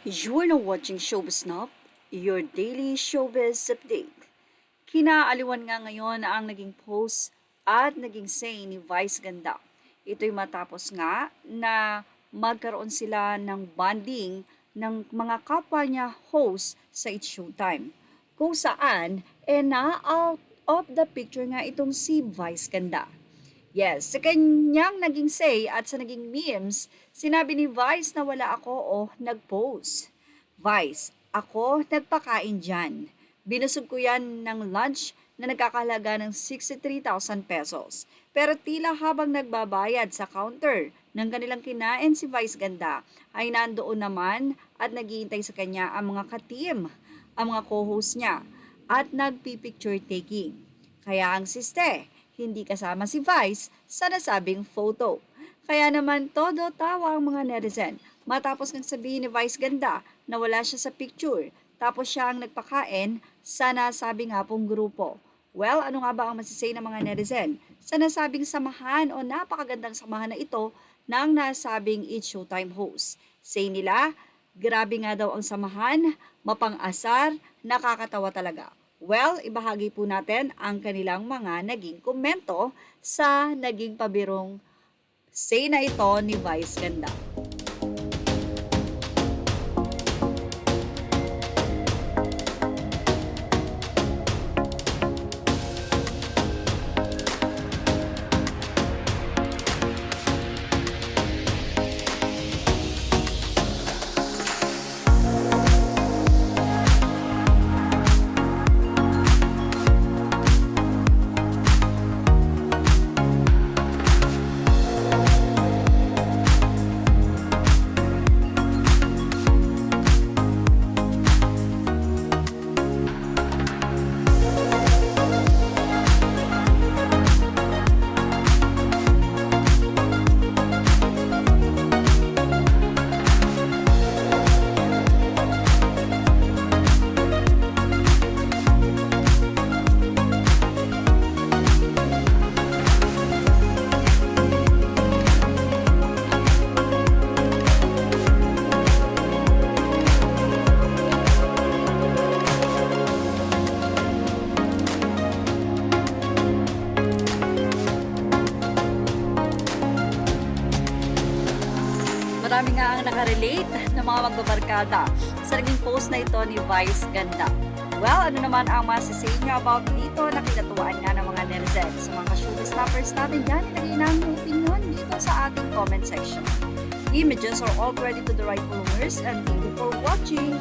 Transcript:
You're now watching Showbiz Snap, your daily showbiz update. Kinaaliwan nga ngayon ang naging post at naging say ni Vice Ganda. Ito'y matapos nga na magkaroon sila ng bonding ng mga kapwa niya host sa It's Showtime. Kung saan, na-out of the picture nga itong si Vice Ganda. Yes, sa kanyang naging say at sa naging memes, sinabi ni Vice na wala ako o nag-post. Vice, ako nagpakain dyan. Binusog ko yan ng lunch na nagkakahalaga ng 63,000 pesos. Pero tila habang nagbabayad sa counter ng kanilang kinain si Vice Ganda, ay nandoon naman at naghihintay sa kanya ang mga ka-team, ang mga co-host niya, at nagpipicture taking. Kaya ang siste, hindi kasama si Vice sa nasabing photo. Kaya naman todo tawa ang mga netizen matapos ng sabihin ni Vice Ganda na wala siya sa picture tapos siya ang nagpakain sa nasabing nga pong grupo. Well, ano nga ba ang masisay ng mga netizen sa nasabing samahan o napakagandang samahan na ito ng nasabing It's Showtime host? Say nila, grabe nga daw ang samahan, mapang-asar, nakakatawa talaga. Well, ibahagi po natin ang kanilang mga naging komento sa naging pabirong say na ito ni Vice Ganda. Marami nga ang nakarelate ng mga magbabarkada sa naging post na ito ni Vice Ganda. Well, ano naman ang masasay niyo about dito na kinatuwaan nga ng mga netizen? Sa mga showbiz snappers natin dyan, ilagay na ang opinion dito sa ating comment section. Images are all credit to the rightful owners and thank you for watching.